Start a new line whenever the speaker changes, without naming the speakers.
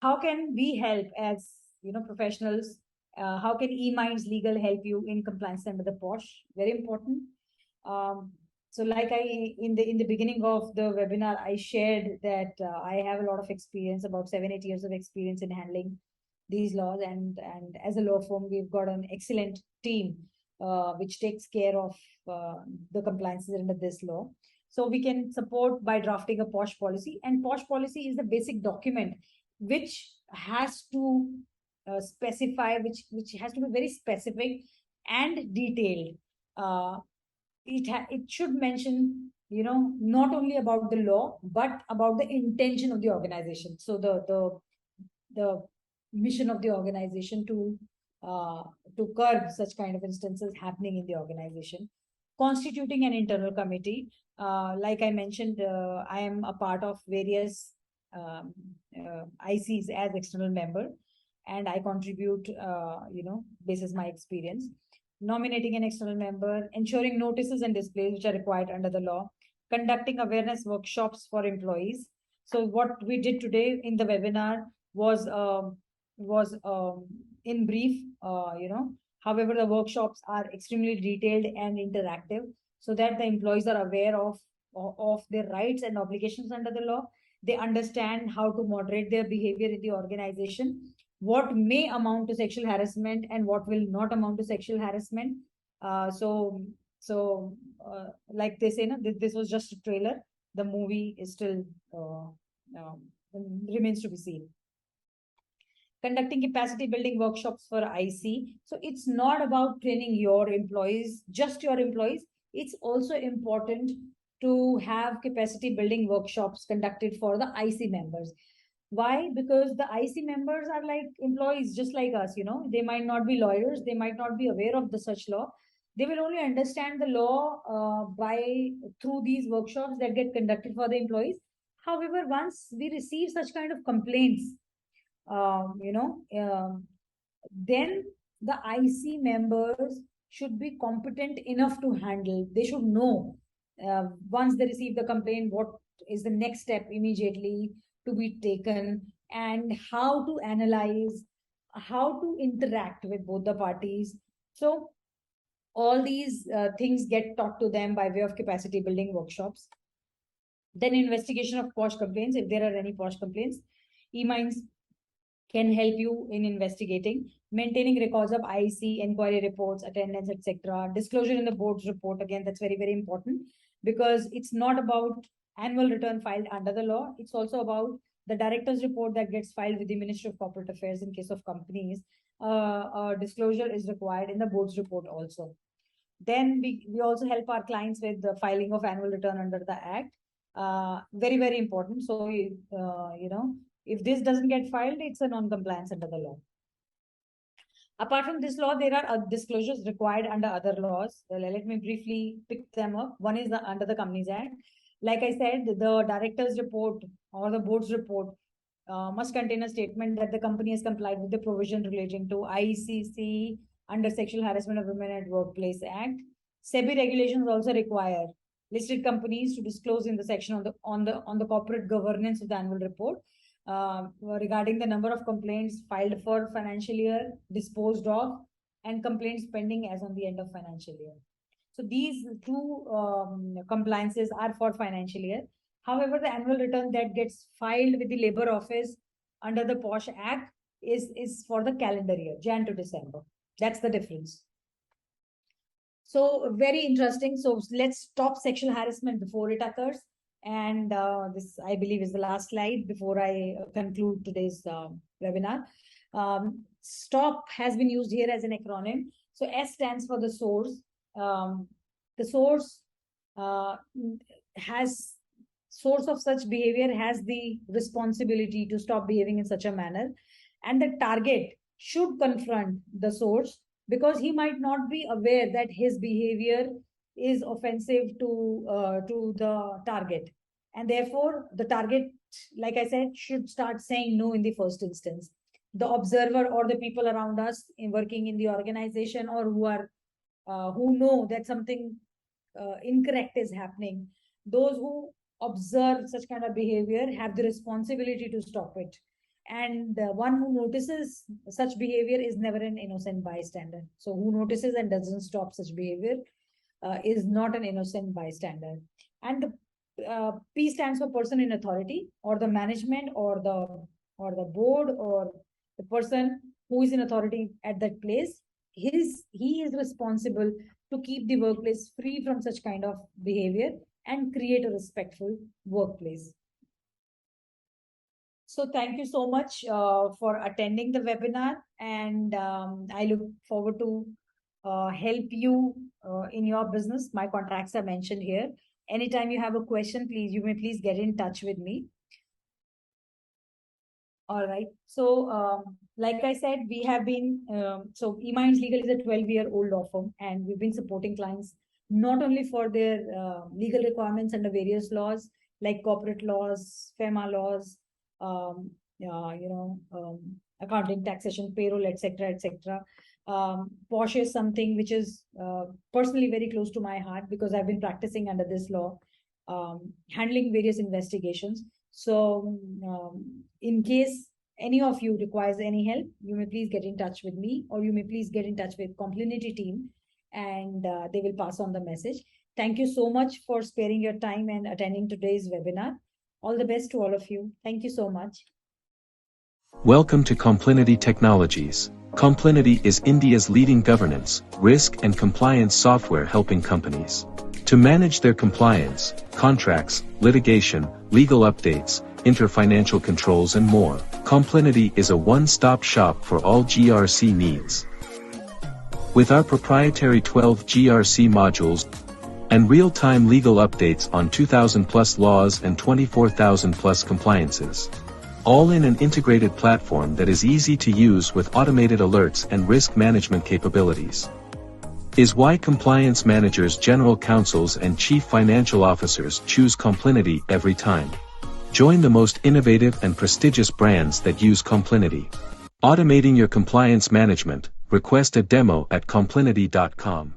how can we help as professionals? How can eMinds Legal help you in compliance under the POSH? Very important. So, like in the beginning of the webinar, I shared that I have a lot of experience, about 7-8 years of experience in handling these laws, and as a law firm, we've got an excellent team which takes care of the compliances under this law. So we can support by drafting a POSH policy, and POSH policy is the basic document which has to specify, which has to be very specific and detailed. It should mention, not only about the law but about the intention of the organization. So the mission of the organization to curb such kind of instances happening in the organization. Constituting an internal committee, like I mentioned, I am a part of various ICs as external member, and I contribute, basis my experience. Nominating an external member, ensuring notices and displays which are required under the law, conducting awareness workshops for employees. So what we did today in the webinar was in brief, however, the workshops are extremely detailed and interactive so that the employees are aware of their rights and obligations under the law. They understand how to moderate their behavior in the organization, what may amount to sexual harassment and what will not amount to sexual harassment. Like they say, this was just a trailer. The movie is still remains to be seen. Conducting capacity building workshops for IC. So it's not about training your employees, just your employees. It's also important to have capacity building workshops conducted for the IC members. Why? Because the IC members are like employees, just like us, they might not be lawyers, they might not be aware of the such law. They will only understand the law through these workshops that get conducted for the employees. However, once we receive such kind of complaints, then the IC members should be competent enough to handle. They should know, once they receive the complaint, what is the next step immediately to be taken, and how to analyze, how to interact with both the parties. So all these things get taught to them by way of capacity building workshops. Then investigation of POSH complaints. If there are any POSH complaints, eMinds can help you in investigating, maintaining records of IC, inquiry reports, attendance, etc. Disclosure in the board's report. Again, that's very, very important, because it's not about annual return filed under the law. It's also about the director's report that gets filed with the Ministry of Corporate Affairs in case of companies. Disclosure is required in the board's report also. Then we also help our clients with the filing of annual return under the Act. Very, very important. So, if this doesn't get filed, it's a non-compliance under the law. Apart from this law, there are disclosures required under other laws. Let me briefly pick them up. One is under the Companies Act. Like I said, the director's report or the board's report must contain a statement that the company has complied with the provision relating to ICC under Sexual Harassment of Women at Workplace Act. SEBI regulations also require listed companies to disclose in the section on the corporate governance of the annual report regarding the number of complaints filed for financial year, disposed of, and complaints pending as on the end of financial year. So these two compliances are for financial year. However, the annual return that gets filed with the Labour Office under the POSH Act is for the calendar year, Jan to December. That's the difference. So very interesting. So let's stop sexual harassment before it occurs. And this, I believe, is the last slide before I conclude today's webinar. STOP has been used here as an acronym. So S stands for the source. The source source of such behavior has the responsibility to stop behaving in such a manner. And the target should confront the source, because he might not be aware that his behavior is offensive to the target. And therefore, the target, like I said, should start saying no in the first instance. The observer or the people around us working in the organization, or who know that something incorrect is happening, those who observe such kind of behavior have the responsibility to stop it. And one who notices such behavior is never an innocent bystander. So who notices and doesn't stop such behavior is not an innocent bystander. And the P stands for person in authority, or the management, or the board, or the person who is in authority at that place. He is responsible to keep the workplace free from such kind of behavior and create a respectful workplace. So thank you so much for attending the webinar, and I look forward to help you in your business. My contacts are mentioned here. Anytime you have a question, you may please get in touch with me. All right. So, like I said, we have been, so eMinds Legal is a 12-year-old law firm, and we've been supporting clients not only for their legal requirements under various laws, like corporate laws, FEMA laws, accounting, taxation, payroll, etc., etc. POSH is something which is personally very close to my heart, because I've been practicing under this law, handling various investigations. So in case any of you requires any help, you may please get in touch with me, or you may please get in touch with Complinity team, and they will pass on the message. Thank you so much for sparing your time and attending today's webinar. All the best to all of you. Thank you so much.
Welcome to Complinity Technologies. Complinity is India's leading governance, risk and compliance software, helping companies to manage their compliance, contracts, litigation, legal updates, inter-financial controls and more. Complinity is a one-stop shop for all GRC needs. With our proprietary 12 GRC modules and real-time legal updates on 2,000+ laws and 24,000+ compliances, all in an integrated platform that is easy to use with automated alerts and risk management capabilities, is why compliance managers, general counsels and chief financial officers choose Complinity every time. Join the most innovative and prestigious brands that use Complinity. Automating your compliance management. Request a demo at complinity.com.